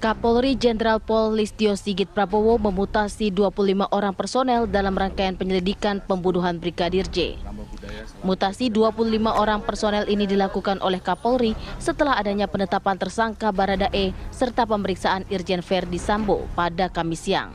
Kapolri Jenderal Pol Listio Sigit Prabowo memutasi 25 orang personel dalam rangkaian penyelidikan pembunuhan Brigadir J. Mutasi 25 orang personel ini dilakukan oleh Kapolri setelah adanya penetapan tersangka Baradae serta pemeriksaan Irjen Verdi Sambo pada Kamis siang.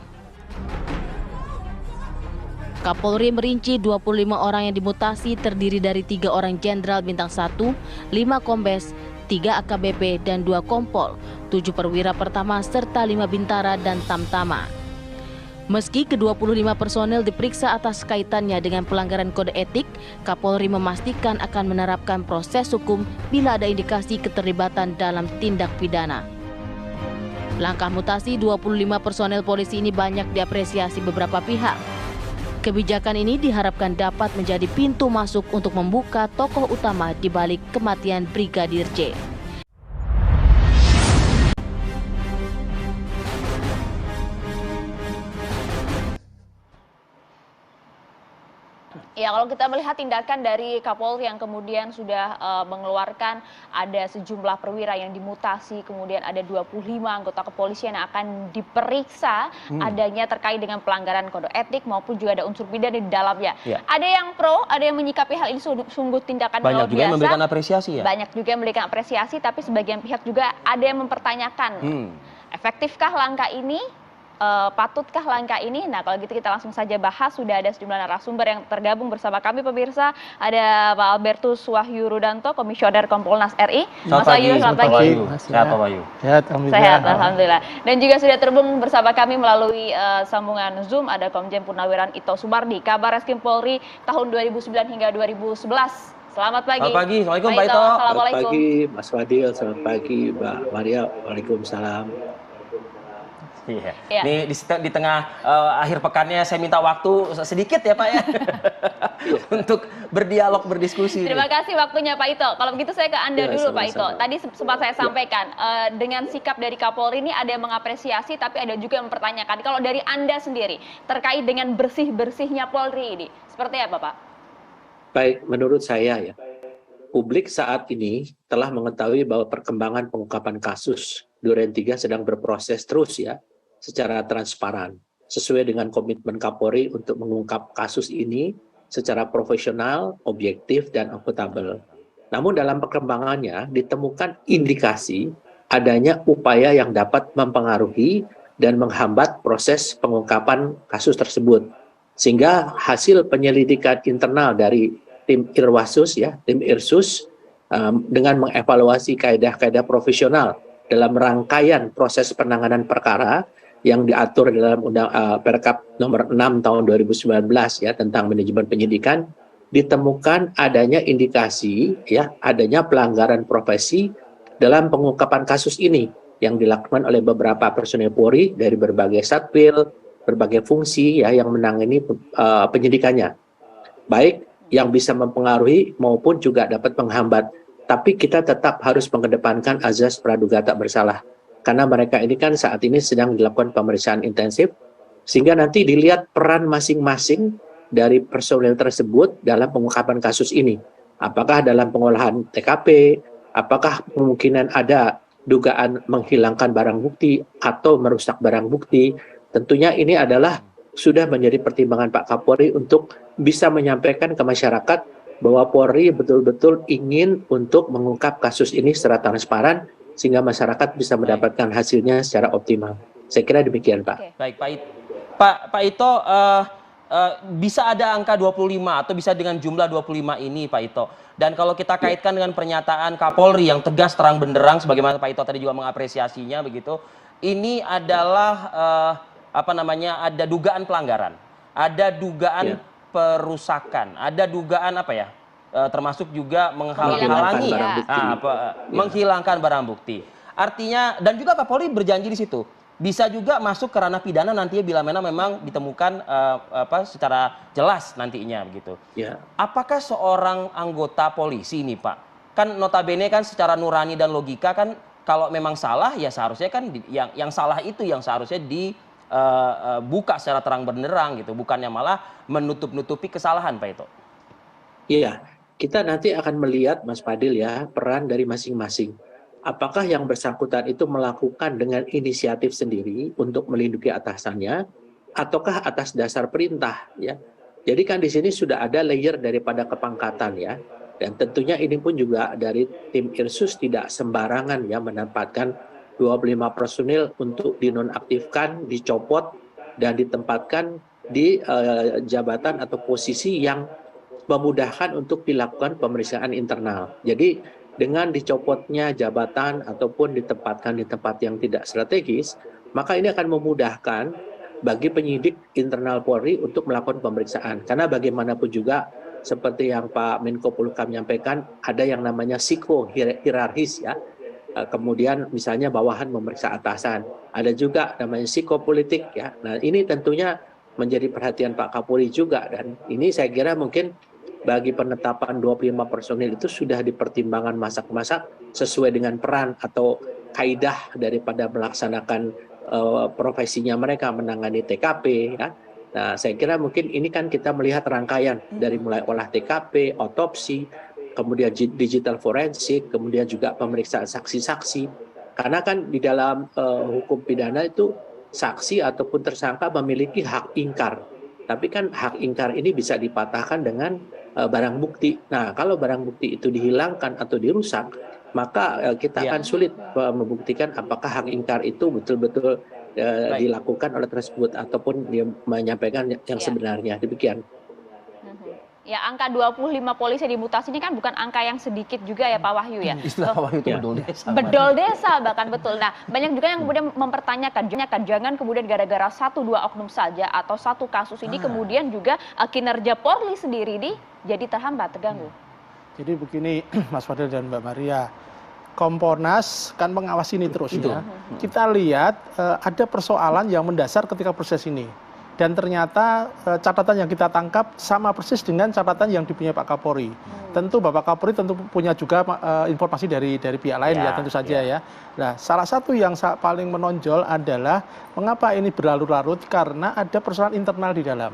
Kapolri merinci 25 orang yang dimutasi terdiri dari 3 orang jenderal bintang 1, 5 kombes, 3 AKBP dan 2 kompol, 7 perwira pertama serta 5 bintara dan tamtama. Meski ke-25 personel diperiksa atas kaitannya dengan pelanggaran kode etik, Kapolri memastikan akan menerapkan proses hukum bila ada indikasi keterlibatan dalam tindak pidana. Langkah mutasi 25 personel polisi ini banyak diapresiasi beberapa pihak. Kebijakan ini diharapkan dapat menjadi pintu masuk untuk membuka tokoh utama di balik kematian Brigadir J. Ya, kalau kita melihat tindakan dari Kapolri yang kemudian sudah mengeluarkan ada sejumlah perwira yang dimutasi, kemudian ada 25 anggota kepolisian yang akan diperiksa adanya terkait dengan pelanggaran kode etik maupun juga ada unsur pidana di dalamnya. Ya. Ada yang pro, ada yang menyikapi hal ini sungguh tindakan luar biasa. Banyak juga yang memberikan apresiasi ya? Banyak juga yang memberikan apresiasi, tapi sebagian pihak juga ada yang mempertanyakan efektifkah langkah ini? Patutkah langkah ini? Nah, kalau gitu kita langsung saja bahas. Sudah ada sejumlah narasumber yang tergabung bersama kami pemirsa. Ada Pak Albertus Wahyu Rudanto, Komisioner Kompolnas RI. Mas Wahyu, selamat pagi. Sehat Pak Wahyu? Sehat, alhamdulillah. Sehat, alhamdulillah. Dan juga sudah terhubung bersama kami melalui sambungan Zoom ada Komjen Purnawiran Ito Sumardi, Kabar Reskrim Polri tahun 2009 hingga 2011. Selamat pagi. Selamat pagi. Assalamualaikum Pak Ito. Selamat pagi Mas Fadil, selamat pagi Mbak Maria. Waalaikumsalam. Iya. Ya. Ini di tengah akhir pekannya saya minta waktu sedikit ya Pak ya untuk berdialog, berdiskusi. Terima kasih waktunya Pak Ito. Kalau begitu saya ke Anda dulu Pak Ito. Tadi sempat saya sampaikan dengan sikap dari Kapolri ini ada yang mengapresiasi tapi ada juga yang mempertanyakan. Kalau dari Anda sendiri terkait dengan bersih-bersihnya Polri ini seperti apa Pak? Baik, menurut saya ya, publik saat ini telah mengetahui bahwa perkembangan pengungkapan kasus Duren 3 sedang berproses terus ya, secara transparan, sesuai dengan komitmen Kapolri untuk mengungkap kasus ini secara profesional, objektif, dan akuntabel. Namun dalam perkembangannya ditemukan indikasi adanya upaya yang dapat mempengaruhi dan menghambat proses pengungkapan kasus tersebut. Sehingga hasil penyelidikan internal dari tim Irwasus, ya, tim Irsus, dengan mengevaluasi kaedah-kaedah profesional dalam rangkaian proses penanganan perkara yang diatur dalam Perkap nomor 6 tahun 2019 ya tentang manajemen penyidikan, ditemukan adanya indikasi ya adanya pelanggaran profesi dalam pengungkapan kasus ini yang dilakukan oleh beberapa personel Polri dari berbagai satpil, berbagai fungsi ya yang menangani penyidikannya. Baik yang bisa mempengaruhi maupun juga dapat menghambat. Tapi kita tetap harus mengedepankan azas praduga tak bersalah. Karena mereka ini kan saat ini sedang dilakukan pemeriksaan intensif, sehingga nanti dilihat peran masing-masing dari personel tersebut dalam pengungkapan kasus ini. Apakah dalam pengolahan TKP, apakah kemungkinan ada dugaan menghilangkan barang bukti atau merusak barang bukti. Tentunya ini adalah sudah menjadi pertimbangan Pak Kapolri untuk bisa menyampaikan ke masyarakat bahwa Polri betul-betul ingin untuk mengungkap kasus ini secara transparan sehingga masyarakat bisa mendapatkan hasilnya secara optimal. Saya kira demikian, Pak. Baik, Pak Ito, bisa ada angka 25 atau bisa dengan jumlah 25 ini, Pak Ito. Dan kalau kita kaitkan dengan pernyataan Kapolri yang tegas terang benderang, sebagaimana Pak Ito tadi juga mengapresiasinya begitu, ini adalah ada dugaan pelanggaran, ada dugaan perusakan, ada dugaan termasuk juga menghalangi menghilangkan barang bukti. Artinya dan juga Kapolri berjanji di situ bisa juga masuk ke ranah pidana nantinya bila memang ditemukan secara jelas nantinya begitu. Ya. Apakah seorang anggota polisi ini Pak, kan notabene kan secara nurani dan logika kan kalau memang salah ya seharusnya kan yang salah itu yang seharusnya buka secara terang benderang gitu, bukannya malah menutup-nutupi kesalahan Pak Ito. Iya, kita nanti akan melihat Mas Fadil ya peran dari masing-masing. apakah yang bersangkutan itu melakukan dengan inisiatif sendiri untuk melindungi atasannya, ataukah atas dasar perintah, ya. Jadi kan di sini sudah ada layer daripada kepangkatan, ya. Dan tentunya ini pun juga dari tim Irsus tidak sembarangan ya menempatkan 25 personil untuk dinonaktifkan, dicopot, dan ditempatkan di jabatan atau posisi yang memudahkan untuk dilakukan pemeriksaan internal. Jadi dengan dicopotnya jabatan ataupun ditempatkan di tempat yang tidak strategis, maka ini akan memudahkan bagi penyidik internal Polri untuk melakukan pemeriksaan. Karena bagaimanapun juga seperti yang Pak Menko Polhukam menyampaikan, ada yang namanya psikohierarkis ya. Kemudian misalnya bawahan memeriksa atasan. Ada juga namanya psikopolitik ya. Nah, ini tentunya menjadi perhatian Pak Kapolri juga, dan ini saya kira mungkin bagi penetapan 25 personil itu sudah dipertimbangkan masak-masak sesuai dengan peran atau kaidah daripada melaksanakan profesinya mereka menangani TKP ya. Nah, saya kira mungkin ini kan kita melihat rangkaian dari mulai olah TKP, otopsi, kemudian digital forensik, kemudian juga pemeriksaan saksi-saksi. Karena kan di dalam hukum pidana itu saksi ataupun tersangka memiliki hak ingkar. Tapi kan hak ingkar ini bisa dipatahkan dengan barang bukti. Nah, kalau barang bukti itu dihilangkan atau dirusak, maka kita akan sulit membuktikan apakah hak ingkar itu betul-betul dilakukan oleh tersebut ataupun dia menyampaikan yang sebenarnya. Demikian. Ya, angka 25 polisi dimutasi ini kan bukan angka yang sedikit juga ya Pak Wahyu ya. Istilah Pak Wahyu itu bedol desa. Bedol desa bahkan betul. Nah, banyak juga yang kemudian mempertanyakan, jangan kemudian gara-gara 1-2 oknum saja atau satu kasus ini kemudian juga kinerja Polri sendiri ini jadi terhambat, terganggu. Jadi begini Mas Fadil dan Mbak Maria, Kompolnas kan mengawasi ini terus ya. Kita lihat ada persoalan yang mendasar ketika proses ini. Dan ternyata catatan yang kita tangkap sama persis dengan catatan yang dipunyai Pak Kapolri. Tentu Bapak Kapolri tentu punya juga informasi dari pihak lain ya tentu saja ya. Nah, salah satu yang paling menonjol adalah mengapa ini berlarut-larut, karena ada persoalan internal di dalam.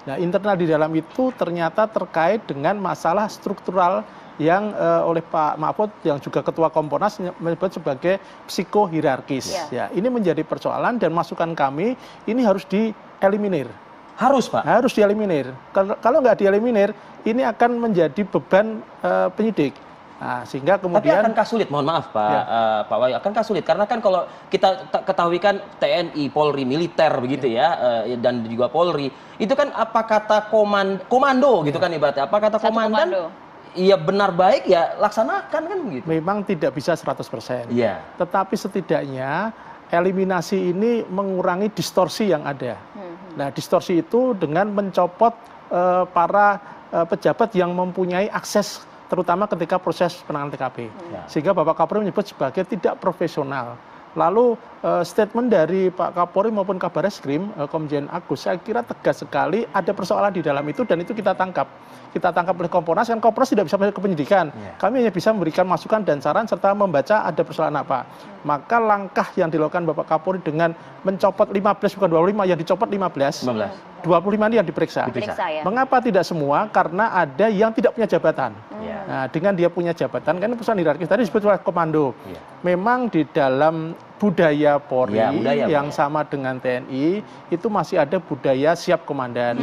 Nah, internal di dalam itu ternyata terkait dengan masalah struktural yang oleh Pak Mahfud yang juga Ketua Kompolnas menyebut sebagai psikohierarkis. Ya, ini menjadi persoalan dan masukan kami ini harus dieliminir. Harus Pak? Harus dieliminir. Kalau nggak dieliminir, ini akan menjadi beban penyidik. Nah, sehingga kemudian. Tapi akankah sulit, mohon maaf Pak Wahyu, akankah sulit? Karena kan kalau kita ketahui kan TNI, Polri, militer begitu ya, dan juga Polri, itu kan apa kata komando gitu kan ibaratnya, apa kata komandan? Iya benar baik ya laksanakan kan begitu. Memang tidak bisa 100%. Iya. Tetapi setidaknya eliminasi ini mengurangi distorsi yang ada. Nah, distorsi itu dengan mencopot para pejabat yang mempunyai akses terutama ketika proses penanganan TKP. Sehingga Bapak Kapolri menyebut sebagai tidak profesional. Lalu statement dari Pak Kapolri maupun Kabareskrim, Komjen Agus, saya kira tegas sekali ada persoalan di dalam itu dan itu kita tangkap. Kita tangkap oleh Kompolnas, kan Kompolnas tidak bisa masuk ke penyidikan. Kami hanya bisa memberikan masukan dan saran serta membaca ada persoalan apa. Maka langkah yang dilakukan Bapak Kapolri dengan mencopot 15 bukan 25, yang dicopot 15. 25 ini yang diperiksa. Ya. Mengapa tidak semua? Karena ada yang tidak punya jabatan. Nah, dengan dia punya jabatan, kan perusahaan hierarkis tadi disebut oleh komando. Memang di dalam budaya Polri yang sama dengan TNI itu masih ada budaya siap komandan.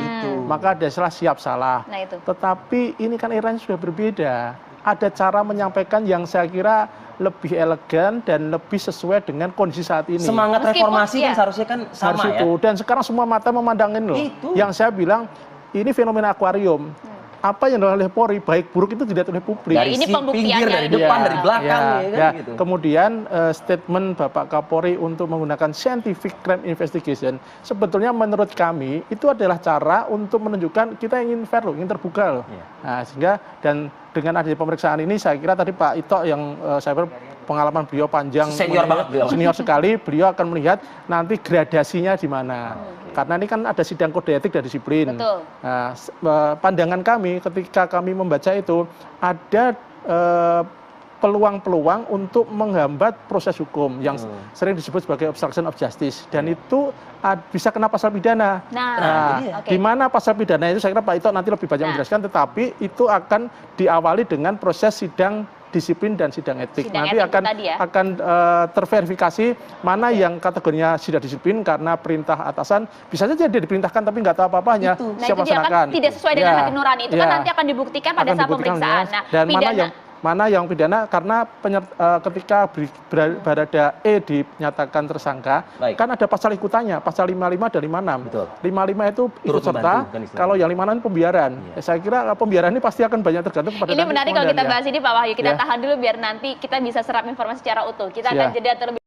Maka ada salah siap salah. Nah, itu. Tetapi ini kan eranya sudah berbeda. Ada cara menyampaikan yang saya kira lebih elegan dan lebih sesuai dengan kondisi saat ini. Semangat reformasi kan seharusnya kan sama ya. Dan sekarang semua mata memandangin loh. Yang saya bilang ini fenomena akuarium. Apa yang dilakukan oleh Polri baik buruk itu dilihat oleh publik. Dari ini pinggir, dari depan, dari belakang gitu. Kemudian statement Bapak Kapolri untuk menggunakan scientific crime investigation sebetulnya menurut kami itu adalah cara untuk menunjukkan kita ingin fair loh, ingin terbuka loh. Nah, sehingga dan dengan adanya pemeriksaan ini saya kira tadi Pak Ito yang saya pengalaman beliau panjang, senior banget beliau. Senior sekali, beliau akan melihat nanti gradasinya di mana. Karena ini kan ada sidang kode etik dan disiplin. Betul. Nah, pandangan kami ketika kami membaca itu ada peluang-peluang untuk menghambat proses hukum yang sering disebut sebagai obstruction of justice dan itu bisa kena pasal pidana. Di mana pasal pidana itu saya kira Pak Ito nanti lebih banyak menjelaskan, tetapi itu akan diawali dengan proses sidang disiplin dan sidang etik. Sidang Nanti etik akan tadi ya? terverifikasi mana yang kategorinya tidak disiplin karena perintah atasan, bisa saja dia diperintahkan tapi nggak tahu apa-apanya, Nah siap itu dia kan laksanakan. tidak sesuai dengan Ya, hati nurani. Itu kan ya. nanti akan dibuktikan pada Akan saat dibuktikan, pemeriksaan. ya. Nah, Dan pidana mana yang pidana karena ketika Barada E dinyatakan tersangka, Baik. kan ada pasal ikutannya, pasal 55 dan 56. Betul. 55 itu ikut Turut serta, membantu, kan istilahnya. kalau yang 56 pembiaran. Saya kira pembiaran ini pasti akan banyak tergantung kepada ini nanti menarik kalau pengadilan, kita ya. bahas ini Pak Wahyu. Kita Ya. tahan dulu biar nanti kita bisa serap informasi secara utuh. Kita akan Siap. jeda terlebih